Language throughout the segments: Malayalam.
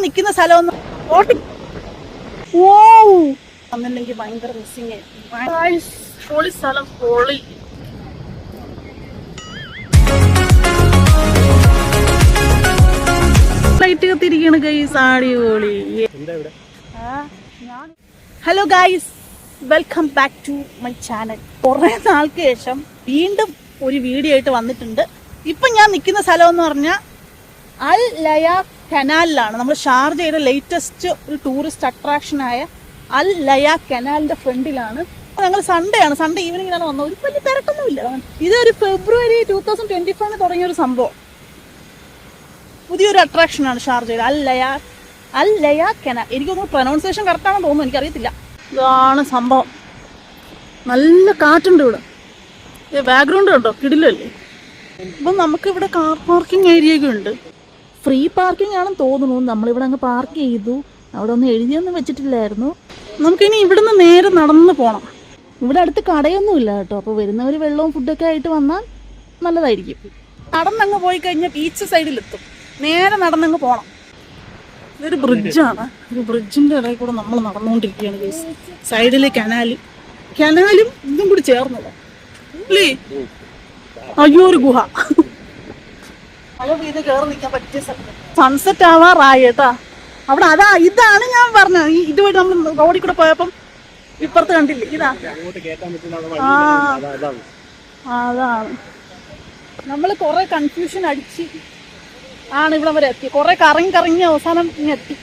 നിൽക്കുന്ന സ്ഥലം വന്നില്ലെങ്കിൽ ഭയങ്കര മിസ്സിങ് പൊളി സ്ഥലം പൊളി. ലൈറ്റ് കത്തിരിക്കാണ് ഗൈസ്, അടിപൊളി. Hello guys, welcome back to my channel. കുറേ നാൾക്ക് ശേഷം വീണ്ടും ഒരു വീഡിയോ ആയിട്ട് വന്നിട്ടുണ്ട്. ഇപ്പൊ ഞാൻ നിൽക്കുന്ന സ്ഥലം എന്ന് പറഞ്ഞാൽ അൽ ലയ കനാലിലാണ്. നമ്മൾ ഷാർജയുടെ ലേറ്റസ്റ്റ് ഒരു ടൂറിസ്റ്റ് അട്രാക്ഷനായ അൽ ലയ കനാലിന്റെ ഫ്രണ്ടിലാണ്. ഞങ്ങൾ സൺഡേ ആണ്, സൺഡേ ഈവനിങ്ങിലാണ് വന്നത്. ഒരു വലിയ തിരക്കൊന്നുമില്ല. ഇതൊരു ഫെബ്രുവരി 2025 തുടങ്ങിയൊരു സംഭവം. പുതിയൊരു അട്രാക്ഷനാണ് ഷാർജയിൽ അൽ ലയ കനാൽ. എനിക്കൊന്നും പ്രൊനൗൺസിയേഷൻ കറക്റ്റാണെന്ന് തോന്നുന്നു, എനിക്കറിയത്തില്ല. ഇതാണ് സംഭവം. നല്ല കാറ്റുണ്ട് ഇവിടെ. ബാക്ക്ഗ്രൗണ്ട് കണ്ടോ, കിടിലല്ലേ. ഇപ്പം നമുക്കിവിടെ കാർ പാർക്കിംഗ് ഏരിയയൊക്കെ ഉണ്ട്. ഫ്രീ പാർക്കിംഗ് ആണെന്ന് തോന്നുന്നു. നമ്മളിവിടെ അങ്ങ് പാർക്ക് ചെയ്തു. അവിടെ ഒന്നും എഴുതിയൊന്നും വെച്ചിട്ടില്ലായിരുന്നു. നമുക്കിനി ഇവിടുന്ന് നേരെ നടന്ന് പോകണം. ഇവിടെ അടുത്ത് കടയൊന്നുമില്ല കേട്ടോ. അപ്പോൾ വരുന്നവർ വെള്ളവും ഫുഡൊക്കെ ആയിട്ട് വന്നാൽ നല്ലതായിരിക്കും. നടന്നങ്ങ് പോയി കഴിഞ്ഞാൽ ബീച്ച് സൈഡിലെത്തും. നേരെ നടന്നങ്ങ് പോകണം. ഇതൊരു ബ്രിഡ്ജാണ്. ഒരു ബ്രിഡ്ജിൻ്റെ ഇടയിൽ കൂടെ നമ്മൾ നടന്നുകൊണ്ടിരിക്കുകയാണ് ഗൈസ്. സൈഡിൽ കനാലും ഇതും കൂടി ചേർന്നത് അല്ലേ. അയ്യോ, ഒരു ഗുഹ. മഴ പെയ്ത് കയറി നിൽക്കാൻ പറ്റിയ സ്ഥലം. സൺസെറ്റ് ആവാറായി കേട്ടാ അവിടെ. ഇതാണ് ഞാൻ പറഞ്ഞത്. ഇതുവഴി നമ്മൾ റോഡിൽ കൂടെ പോയപ്പം ഇപ്പുറത്ത് കണ്ടില്ലേ, ഇതാ. അതാണ് നമ്മൾ കുറെ കൺഫ്യൂഷൻ അടിച്ച് ആണ് ഇവിടെ വരെ എത്തി. കുറെ കറങ്ങി അവസാനം എത്തി.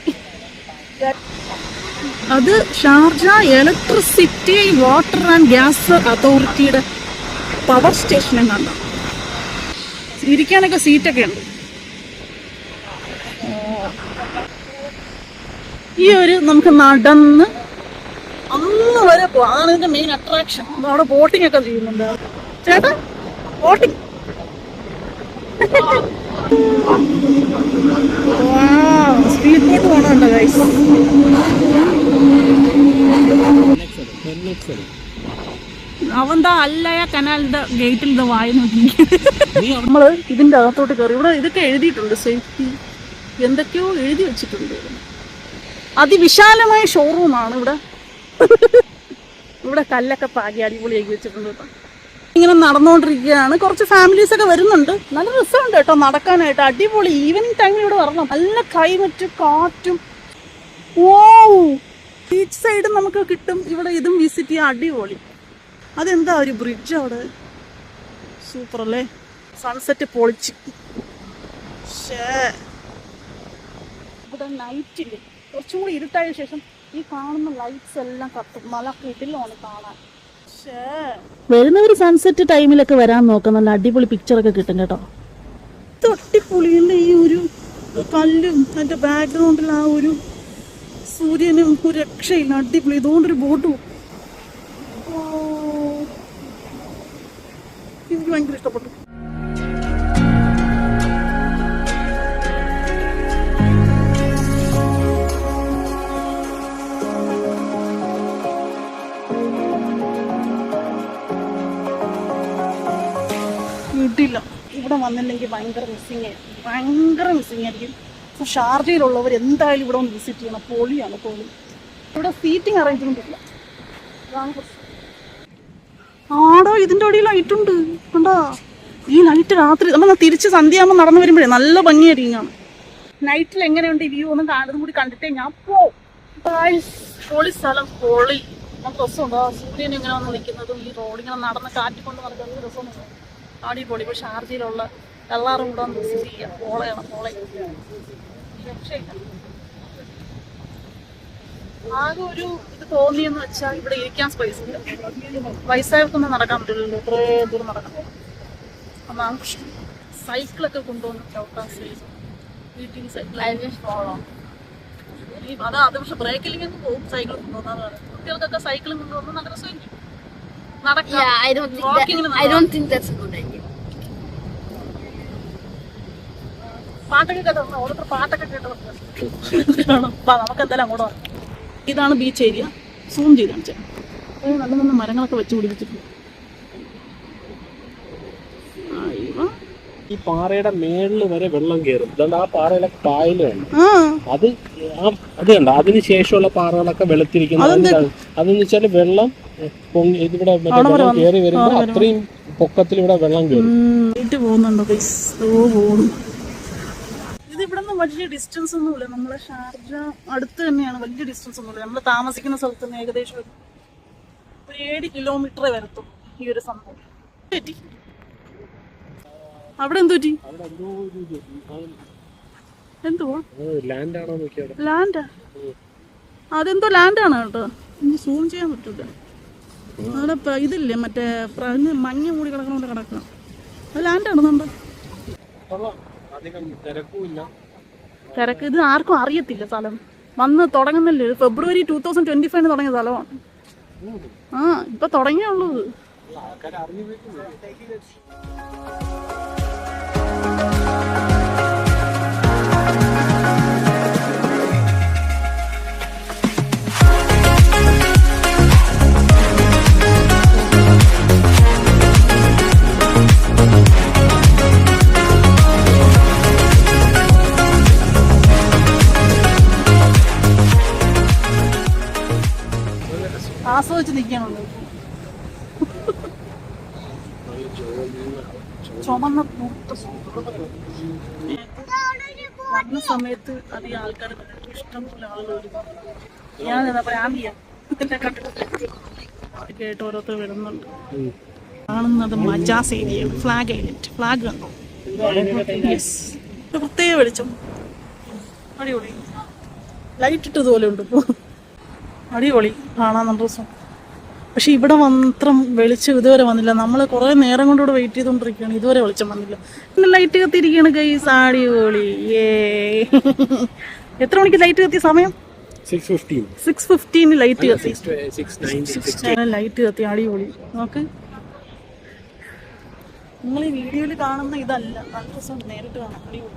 അത് Sharjah electricity water and gas അതോറിറ്റിയുടെ പവർ സ്റ്റേഷൻ കണ്ടോ. ഇരിക്കാനൊക്കെ സീറ്റൊക്കെ ഉണ്ട്. ഈ ഒരു നമുക്ക് നടന്ന് അന്ന് വരെ പോവാം. അതാണ് ഇതിന്റെ മെയിൻ അട്രാക്ഷൻ. അവിടെ ബോട്ടിംഗ് ഒക്കെ ചെയ്യുന്നുണ്ട് ചേട്ടാ. ബോട്ടിംഗ് സ്പീഡ് ബോട്ട് പോകണുണ്ടോ ഗൈസ്. അവന്താ അല്ലയ കനാലിന്റെ ഗേറ്റിൽ ഇത് വായി നോക്കി. നമ്മള് ഇതിന്റെ അകത്തോട്ട് കയറി. ഇവിടെ ഇതൊക്കെ എഴുതിയിട്ടുണ്ട്, സേഫ്റ്റി എന്തൊക്കെയോ എഴുതി വെച്ചിട്ടുണ്ട്. അതിവിശാലമായ ഷോറൂമാണ് ഇവിടെ. ഇവിടെ കല്ലൊക്കെ പാകി അടിപൊളിയാക്കി വെച്ചിട്ടുണ്ട് കേട്ടോ. ഇങ്ങനെ നടന്നുകൊണ്ടിരിക്കുകയാണ്. കുറച്ച് ഫാമിലീസ് ഒക്കെ വരുന്നുണ്ട്. നല്ല രസമുണ്ട് കേട്ടോ നടക്കാനായിട്ട്. അടിപൊളി. ഈവനിങ് ടൈമിൽ ഇവിടെ വരണം. നല്ല ക്ലൈമറ്റും കാറ്റും. ഓ, ബീച്ച് സൈഡും നമുക്ക് കിട്ടും. ഇവിടെ ഇതും വിസിറ്റ് ചെയ്യാൻ അടിപൊളി. അതെന്താ ഒരു ബ്രിഡ്ജ് അവിടെ. സൂപ്പർ അല്ലേ. സൺസെറ്റ് പൊളിച്ച്. ഇവിടെ നൈറ്റില് കുറച്ചും കൂടി ഇരുട്ടായ ശേഷം ഈ കാണുന്ന ലൈറ്റ്സ് എല്ലാം കത്തും. നല്ല കിടിലാണ് കാണാൻ. വരുന്നവർ സൺസെറ്റ് ടൈമിലൊക്കെ വരാൻ നോക്കാം. നല്ല അടിപൊളി പിക്ചറൊക്കെ കിട്ടും കേട്ടോ. തൊട്ടിപ്പൊളിയല്ലേ ഈ ഒരു കല്ലും അതിന്റെ ബാക്ക്ഗ്രൗണ്ടിൽ ആ ഒരു സൂര്യനും ഒരു രക്ഷയില്ല. അടിപൊളി. ഇതുകൊണ്ടൊരു ബോട്ട് എനിക്ക് ഭയങ്കര ഇഷ്ടപ്പെട്ടു. കിട്ടില്ല. ഇവിടെ വന്നില്ലെങ്കിൽ ഭയങ്കര മിസ്സിങ് ആയിരിക്കും. അപ്പോൾ ഷാർജയിലുള്ളവർ എന്തായാലും ഇവിടെ ഒന്ന് വിസിറ്റ് ചെയ്യണം. പൊളിയാണ് പൊളി. ഇവിടെ സീറ്റിംഗ് അറേഞ്ച്മെന്റ് ഇല്ല. ആടോ, ഇതിൻ്റെ അടിയിൽ ലൈറ്റുണ്ട് കണ്ടോ. ഈ ലൈറ്റ് രാത്രി നമ്മൾ തിരിച്ച് സന്ധ്യയാകുമ്പോൾ നടന്നു വരുമ്പോഴേ നല്ല ഭംഗിയായിരിക്കും കാണാം. നൈറ്റിൽ എങ്ങനെയുണ്ട് ഈ വ്യൂ ഒന്നും കാണുന്നതും കൂടി കണ്ടിട്ടേ ഞാൻ പോവും. പൊളി സ്ഥലം പൊളി. നമുക്ക് രസമുണ്ടോ സൂര്യൻ ഇങ്ങനെ വന്ന് നിൽക്കുന്നതും ഈ റോഡിങ്ങനെ നടന്ന് കാറ്റിക്കൊണ്ട് നടക്കുന്നത് രസമൊന്നും. അടിപൊളി. ഇപ്പോൾ ഷാർജയിലുള്ള എല്ലാവരും കൂടെ ഒന്ന് വിസിറ്റ് ചെയ്യാം. പോളെ രക്ഷയില്ല. ആകെ ഒരു ഇത് തോന്നിയെന്ന് വെച്ചാൽ ഇവിടെ ഇരിക്കാൻ സ്പേസ് ഇല്ല. വയസ്സായവർക്കൊന്നും നടക്കാൻ പറ്റില്ലല്ലോ, ഇത്രേ ദൂരം നടക്കണം. അതാണ് പ്രശ്നം. സൈക്കിളൊക്കെ കൊണ്ടുവന്ന് ചവിട്ടാൻ സ്പേസ്. വീട്ടിൽ സൈക്കിൾ അത് പക്ഷെ ബ്രേക്കിലിങ്ങൊന്നും പോകും. സൈക്കിൾ കൊണ്ടുവന്നതാണ്. കുട്ടികൾക്കൊക്കെ സൈക്കിളും കൊണ്ടുവന്ന് നല്ല രസമായിരിക്കും നടക്കാം. പാട്ടൊക്കെ കേട്ടോ, ഓരോരുത്തർ പാട്ടൊക്കെ കേട്ടോ. നമുക്ക് എന്തായാലും അങ്ങോട്ട് വരാം. ഇതാണ് ബീച്ച് ഏരിയ. സൂം ചെയ്ത് കാണിച്ചാൽ നല്ല നല്ല മരങ്ങളൊക്കെ വെച്ച് പിടിപ്പിച്ചിട്ടുണ്ട്. ഈ പാറയുടെ മേളിൽ വരെ വെള്ളം കയറും. അതുകൊണ്ട് ആ പാറയിലെ പായലുണ്ട് അത് അത് കണ്ട അതിന് ശേഷമുള്ള പാറകളൊക്കെ വെളുത്തിരിക്കുന്നത്. അതെന്ന് വെച്ചാല് വെള്ളം ഇതിവിടെ വെള്ളം കയറി വരുമ്പോ അത്രയും പൊക്കത്തിൽ ഇവിടെ വെള്ളം കയറും. ഇത് ഇവിടെ നിന്ന് വലിയ ഡിസ്റ്റൻസ് ഒന്നുമില്ല. നമ്മളെ ഷാർജ അടുത്ത് തന്നെയാണ്, വലിയ ഡിസ്റ്റൻസ് ഒന്നുമില്ല. നമ്മൾ താമസിക്കുന്ന സ്ഥലത്ത് നിന്ന് ഏകദേശം ഒരു 7 കിലോമീറ്റർ വരത്തും ഈ ഒരു സംഭവം. അവിടെ എന്തു പറ്റി? എന്തുവാ ലാൻഡാ? അതെന്തോ ലാൻഡാണ് കേട്ടോ. എനിക്ക് സൂം ചെയ്യാൻ പറ്റൂല. അവിടെ ഇതില്ലേ മറ്റേ മഞ്ഞ മൂടി കിടക്കണോണ്ട് കിടക്കണം. അത് ലാൻഡാണെന്നുണ്ടോ? തിരക്ക് ഇത് ആർക്കും അറിയത്തില്ല. സ്ഥലം വന്ന് തുടങ്ങുന്നില്ലേ, ഫെബ്രുവരി 2025 തുടങ്ങിയ സ്ഥലമാണ്. ഇപ്പൊ തുടങ്ങിയുള്ളൂ. ആസ്വദിച്ച് നിൽക്കാനുള്ളൂ. ചുമന്ന വന്ന സമയത്ത് അധികം ആൾക്കാർ ഇഷ്ടം പോലെ ആളുകൾ. ഞാൻ കേട്ട് ഓരോരുത്തർ വരുന്നുണ്ട്. കാണുന്നത് Majaz area, flag island. Flag കണ്ടോ? യെസ്, പ്രത്യേക വെളിച്ചം, അടിപൊളി. ലൈറ്റ് ഇട്ടതുപോലെ ഉണ്ട് ഇപ്പോൾ. അടിപൊളി കാണാൻ നല്ല രസം. പക്ഷെ ഇവിടെ മാത്രം വെളിച്ചം ഇതുവരെ വന്നില്ല. നമ്മൾ കുറേ നേരം കൊണ്ടിവിടെ വെയിറ്റ് ചെയ്തുകൊണ്ടിരിക്കുകയാണ്, ഇതുവരെ വെളിച്ചം വന്നില്ല. പിന്നെ ലൈറ്റ് കത്തിയിരിക്കുകയാണ് ഗൈസ്. അടിപൊളി. എത്ര മണിക്ക് ലൈറ്റ് കത്തിയ സമയം? 6:15 ലൈറ്റ് കത്തി. ലൈറ്റ് കത്തി. അടിപൊളി. നോക്ക്, നിങ്ങൾ ഈ വീഡിയോയിൽ കാണുന്ന ഇതല്ല, നല്ല രസം നേരിട്ട് കാണാം. അടിപൊളി.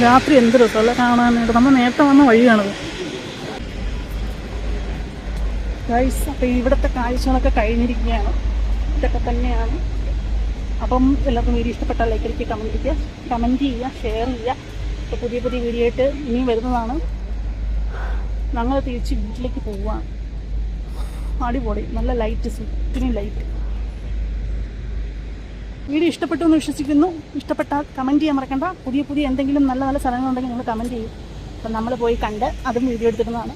രാത്രി എന്ത് രസമല്ല കാണാനായിട്ട്. നമ്മൾ നേരത്തെ വന്ന വഴിയാണത് ഗൈസ്. അപ്പം ഇവിടുത്തെ കാഴ്ചകളൊക്കെ കഴിഞ്ഞിരിക്കുകയാണ്. ഇതൊക്കെ തന്നെയാണ്. അപ്പം എല്ലാവർക്കും വീഡിയോ ഇഷ്ടപ്പെട്ടാൽ ലൈക്ക് അടിക്കുക, കമൻറ്റ് ചെയ്യുക, ഷെയർ ചെയ്യുക. അപ്പോൾ പുതിയ പുതിയ വീഡിയോ ആയിട്ട് ഇനിയും വരുന്നതാണ്. ഞങ്ങൾ തിരിച്ച് വീട്ടിലേക്ക് പോവുകയാണ്. അടിപൊളി, നല്ല ലൈറ്റ്, ചുറ്റിനും ലൈറ്റ്. വീഡിയോ ഇഷ്ടപ്പെട്ടു എന്ന് വിശ്വസിക്കുന്നു. ഇഷ്ടപ്പെട്ടാൽ കമൻറ്റ് ചെയ്യാൻ മറക്കണ്ട. പുതിയ പുതിയ എന്തെങ്കിലും നല്ല നല്ല സ്ഥലങ്ങളുണ്ടെങ്കിൽ നിങ്ങൾ കമൻറ്റ് ചെയ്യും. അപ്പം നമ്മൾ പോയി കണ്ട് അതും വീഡിയോ എടുത്തിരുന്നതാണ്.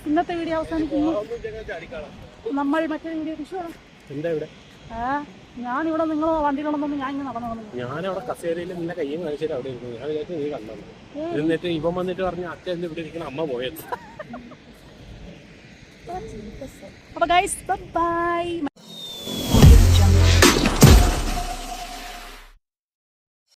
ഇന്നത്തെ വീഡിയോ അവസാനിക്കുന്നു. നമ്മൾ മറ്റൊരു വീഡിയോ ഞാനിവിടെ നിങ്ങൾ വണ്ടിയിലുണ്ടെന്ന് ഞാൻ ഇങ്ങനെ നടന്നു. ഞാനവിടെ കസേരയിൽ നിന്നെ കയ്യും കാണിച്ചിട്ട് അവിടെ ഇരുന്നു. ഞാൻ വിചാരിച്ചു നീ കണ്ടു. എന്നിട്ട് ഇവൻ വന്നിട്ട് പറഞ്ഞു അച്ഛൻ എന്ന് ഇവിടെ ഇരിക്കണം, അമ്മ പോയത്. അപ്പൊ ഗൈസ് ബൈ.